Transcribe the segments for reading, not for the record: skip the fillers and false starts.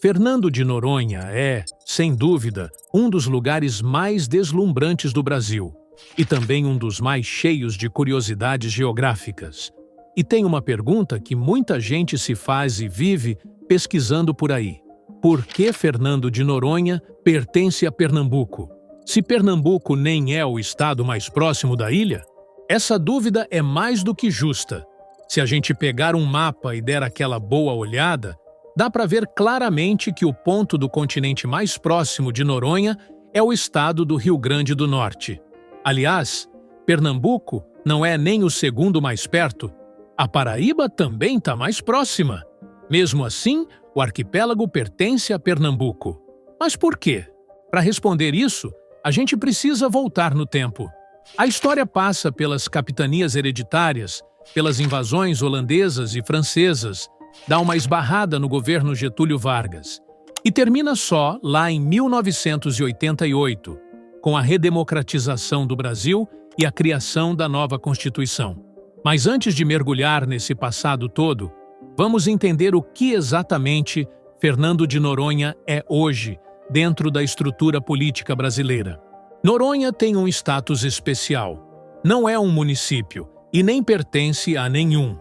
Fernando de Noronha é, sem dúvida, um dos lugares mais deslumbrantes do Brasil e também um dos mais cheios de curiosidades geográficas. E tem uma pergunta que muita gente se faz e vive pesquisando por aí. Por que Fernando de Noronha pertence a Pernambuco? Se Pernambuco nem é o estado mais próximo da ilha? Essa dúvida é mais do que justa. Se a gente pegar um mapa e der aquela boa olhada, dá para ver claramente que o ponto do continente mais próximo de Noronha é o estado do Rio Grande do Norte. Aliás, Pernambuco não é nem o segundo mais perto. A Paraíba também está mais próxima. Mesmo assim, o arquipélago pertence a Pernambuco. Mas por quê? Para responder isso, a gente precisa voltar no tempo. A história passa pelas capitanias hereditárias, pelas invasões holandesas e francesas, dá uma esbarrada no governo Getúlio Vargas e termina só lá em 1988, com a redemocratização do Brasil e a criação da nova Constituição. Mas antes de mergulhar nesse passado todo, vamos entender o que exatamente Fernando de Noronha é hoje, dentro da estrutura política brasileira. Noronha tem um status especial. Não é um município e nem pertence a nenhum.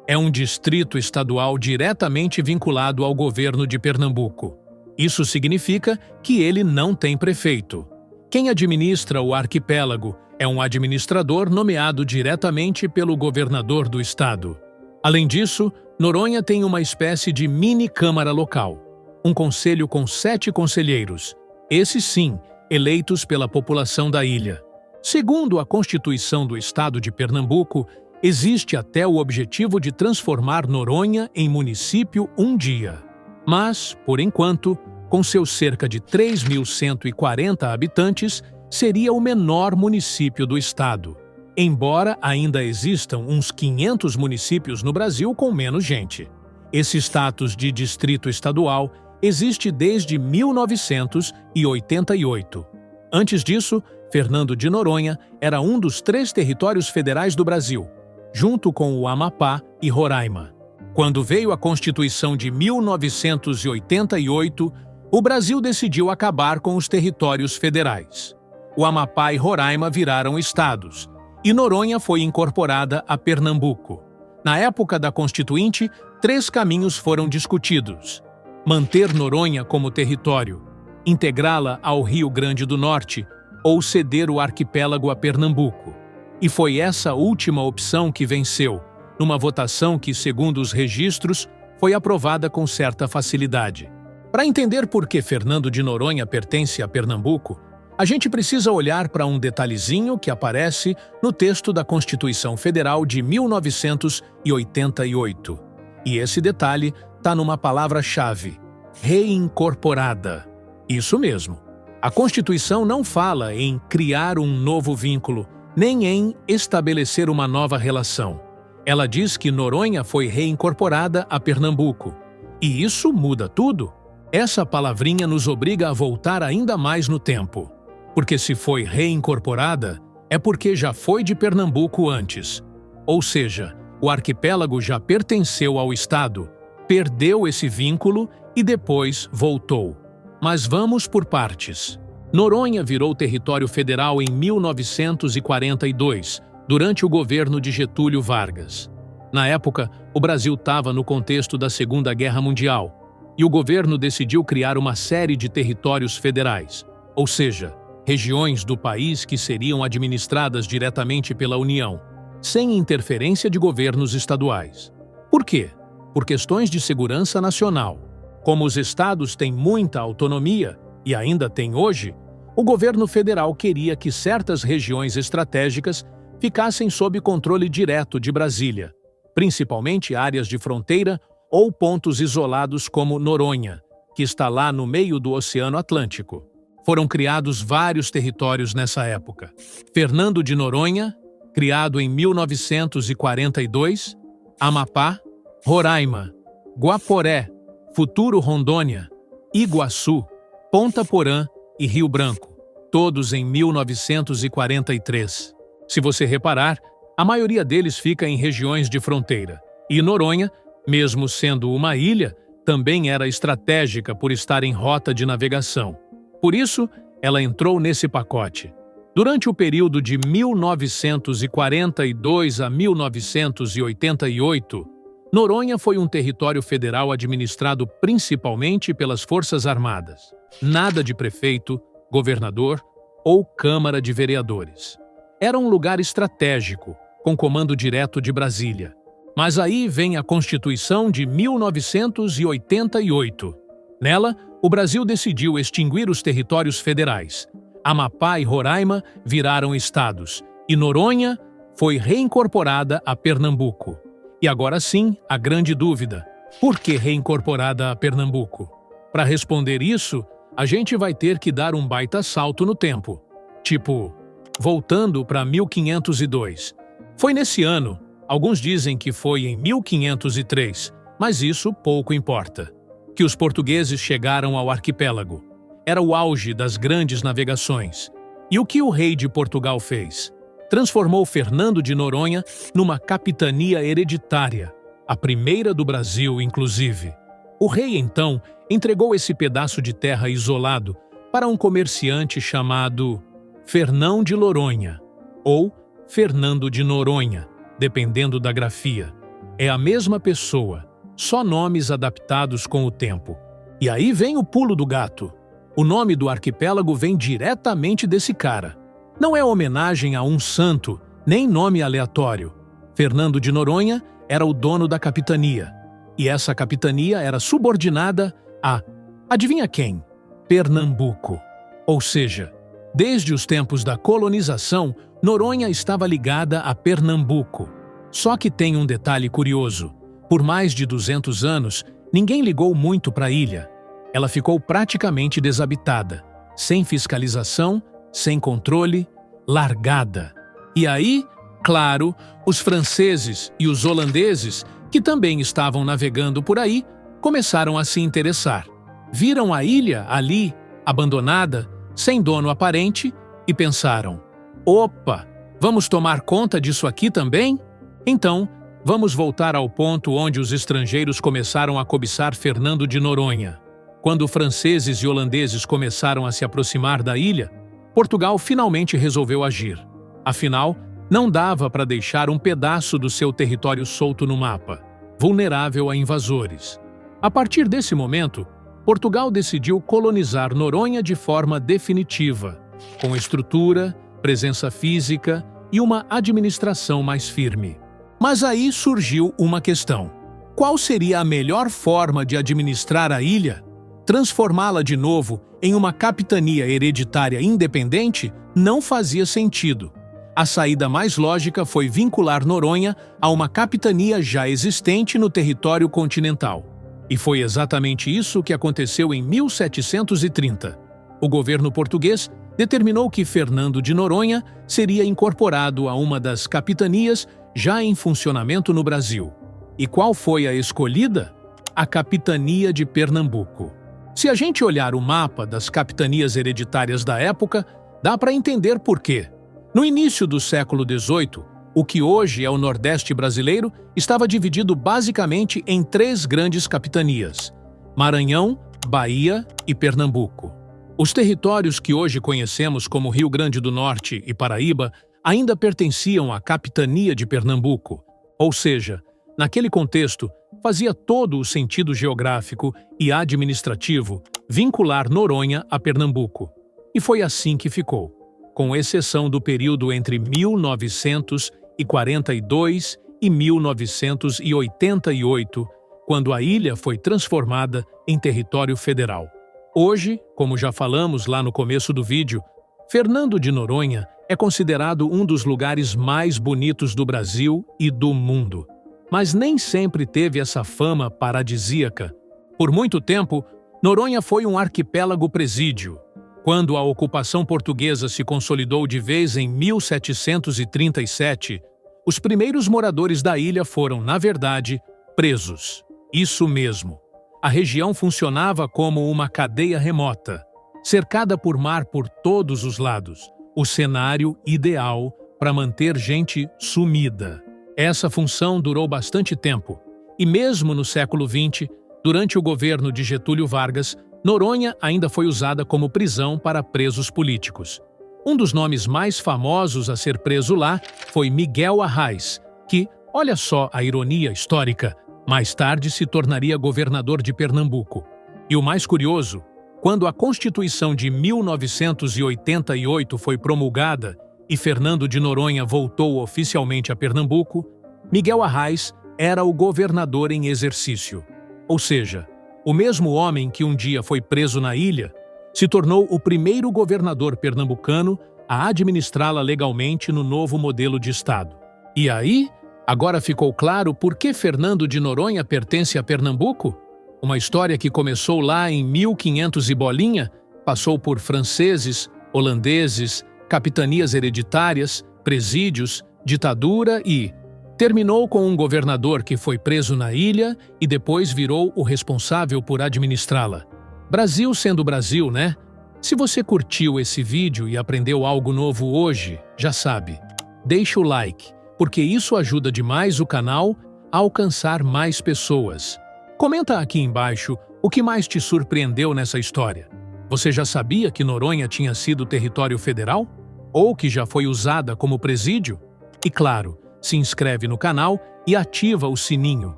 É um distrito estadual diretamente vinculado ao governo de Pernambuco. Isso significa que ele não tem prefeito. Quem administra o arquipélago é um administrador nomeado diretamente pelo governador do estado. Além disso, Noronha tem uma espécie de mini-câmara local, um conselho com 7 conselheiros, esses sim, eleitos pela população da ilha. Segundo a Constituição do Estado de Pernambuco, existe até o objetivo de transformar Noronha em município um dia. Mas, por enquanto, com seus cerca de 3.140 habitantes, seria o menor município do estado, embora ainda existam uns 500 municípios no Brasil com menos gente. Esse status de distrito estadual existe desde 1988. Antes disso, Fernando de Noronha era um dos 3 territórios federais do Brasil, junto com o Amapá e Roraima. Quando veio a Constituição de 1988, o Brasil decidiu acabar com os territórios federais. O Amapá e Roraima viraram estados, e Noronha foi incorporada a Pernambuco. Na época da Constituinte, 3 caminhos foram discutidos: manter Noronha como território, integrá-la ao Rio Grande do Norte ou ceder o arquipélago a Pernambuco. E foi essa última opção que venceu, numa votação que, segundo os registros, foi aprovada com certa facilidade. Para entender por que Fernando de Noronha pertence a Pernambuco, a gente precisa olhar para um detalhezinho que aparece no texto da Constituição Federal de 1988. E esse detalhe está numa palavra-chave: reincorporada. Isso mesmo. A Constituição não fala em criar um novo vínculo, nem em estabelecer uma nova relação. Ela diz que Noronha foi reincorporada a Pernambuco. E isso muda tudo. Essa palavrinha nos obriga a voltar ainda mais no tempo. Porque se foi reincorporada, é porque já foi de Pernambuco antes. Ou seja, o arquipélago já pertenceu ao estado, perdeu esse vínculo e depois voltou. Mas vamos por partes. Noronha virou território federal em 1942, durante o governo de Getúlio Vargas. Na época, o Brasil estava no contexto da Segunda Guerra Mundial, e o governo decidiu criar uma série de territórios federais, ou seja, regiões do país que seriam administradas diretamente pela União, sem interferência de governos estaduais. Por quê? Por questões de segurança nacional. Como os estados têm muita autonomia, e ainda tem hoje, o governo federal queria que certas regiões estratégicas ficassem sob controle direto de Brasília, principalmente áreas de fronteira ou pontos isolados como Noronha, que está lá no meio do Oceano Atlântico. Foram criados vários territórios nessa época. Fernando de Noronha, criado em 1942, Amapá, Roraima, Guaporé, futuro Rondônia, Iguaçu, Ponta Porã e Rio Branco, todos em 1943. Se você reparar, a maioria deles fica em regiões de fronteira, e Noronha, mesmo sendo uma ilha, também era estratégica por estar em rota de navegação. Por isso, ela entrou nesse pacote. Durante o período de 1942 a 1988, Noronha foi um território federal administrado principalmente pelas Forças Armadas. Nada de prefeito, governador ou Câmara de Vereadores. Era um lugar estratégico, com comando direto de Brasília. Mas aí vem a Constituição de 1988. Nela, o Brasil decidiu extinguir os territórios federais. Amapá e Roraima viraram estados, e Noronha foi reincorporada a Pernambuco. E agora sim, a grande dúvida: por que reincorporada a Pernambuco? Para responder isso, a gente vai ter que dar um baita salto no tempo. Tipo, voltando para 1502. Foi nesse ano, alguns dizem que foi em 1503, mas isso pouco importa, que os portugueses chegaram ao arquipélago. Era o auge das grandes navegações. E o que o rei de Portugal fez? Transformou Fernando de Noronha numa capitania hereditária, a primeira do Brasil, inclusive. O rei, então, entregou esse pedaço de terra isolado para um comerciante chamado Fernão de Noronha, ou Fernando de Noronha, dependendo da grafia. É a mesma pessoa, só nomes adaptados com o tempo. E aí vem o pulo do gato. O nome do arquipélago vem diretamente desse cara. Não é homenagem a um santo, nem nome aleatório. Fernando de Noronha era o dono da capitania. E essa capitania era subordinada a, adivinha quem? Pernambuco. Ou seja, desde os tempos da colonização, Noronha estava ligada a Pernambuco. Só que tem um detalhe curioso. Por mais de 200 anos, ninguém ligou muito para a ilha. Ela ficou praticamente desabitada, sem fiscalização, sem controle, largada. E aí, claro, os franceses e os holandeses, que também estavam navegando por aí, começaram a se interessar. Viram a ilha ali, abandonada, sem dono aparente, e pensaram: opa, vamos tomar conta disso aqui também? Então, vamos voltar ao ponto onde os estrangeiros começaram a cobiçar Fernando de Noronha. Quando franceses e holandeses começaram a se aproximar da ilha, Portugal finalmente resolveu agir. Afinal, não dava para deixar um pedaço do seu território solto no mapa, vulnerável a invasores. A partir desse momento, Portugal decidiu colonizar Noronha de forma definitiva, com estrutura, presença física e uma administração mais firme. Mas aí surgiu uma questão. Qual seria a melhor forma de administrar a ilha? Transformá-la de novo em uma capitania hereditária independente não fazia sentido. A saída mais lógica foi vincular Noronha a uma capitania já existente no território continental. E foi exatamente isso que aconteceu em 1730. O governo português determinou que Fernando de Noronha seria incorporado a uma das capitanias já em funcionamento no Brasil. E qual foi a escolhida? A Capitania de Pernambuco. Se a gente olhar o mapa das capitanias hereditárias da época, dá para entender por quê. No início do século XVIII, o que hoje é o Nordeste brasileiro estava dividido basicamente em 3 grandes capitanias: Maranhão, Bahia e Pernambuco. Os territórios que hoje conhecemos como Rio Grande do Norte e Paraíba ainda pertenciam à Capitania de Pernambuco, ou seja, naquele contexto, fazia todo o sentido geográfico e administrativo vincular Noronha a Pernambuco. E foi assim que ficou, com exceção do período entre 1942 e 1988, quando a ilha foi transformada em território federal. Hoje, como já falamos lá no começo do vídeo, Fernando de Noronha é considerado um dos lugares mais bonitos do Brasil e do mundo. Mas nem sempre teve essa fama paradisíaca. Por muito tempo, Noronha foi um arquipélago presídio. Quando a ocupação portuguesa se consolidou de vez em 1737, os primeiros moradores da ilha foram, na verdade, presos. Isso mesmo. A região funcionava como uma cadeia remota, cercada por mar por todos os lados, o cenário ideal para manter gente sumida. Essa função durou bastante tempo, e mesmo no século XX, durante o governo de Getúlio Vargas, Noronha ainda foi usada como prisão para presos políticos. Um dos nomes mais famosos a ser preso lá foi Miguel Arraes, que, olha só a ironia histórica, mais tarde se tornaria governador de Pernambuco. E o mais curioso, quando a Constituição de 1988 foi promulgada e Fernando de Noronha voltou oficialmente a Pernambuco, Miguel Arraes era o governador em exercício. Ou seja, o mesmo homem que um dia foi preso na ilha se tornou o primeiro governador pernambucano a administrá-la legalmente no novo modelo de Estado. E aí, agora ficou claro por que Fernando de Noronha pertence a Pernambuco? Uma história que começou lá em 1500 e bolinha, passou por franceses, holandeses, capitanias hereditárias, presídios, ditadura e terminou com um governador que foi preso na ilha e depois virou o responsável por administrá-la. Brasil sendo Brasil, né? Se você curtiu esse vídeo e aprendeu algo novo hoje, já sabe, deixa o like, porque isso ajuda demais o canal a alcançar mais pessoas. Comenta aqui embaixo o que mais te surpreendeu nessa história. Você já sabia que Noronha tinha sido território federal? Ou que já foi usada como presídio? E claro, se inscreve no canal e ativa o sininho,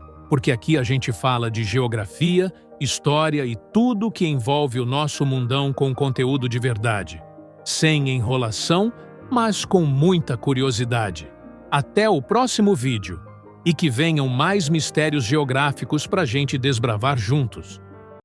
porque aqui a gente fala de geografia, história e tudo que envolve o nosso mundão com conteúdo de verdade. Sem enrolação, mas com muita curiosidade. Até o próximo vídeo. E que venham mais mistérios geográficos pra gente desbravar juntos.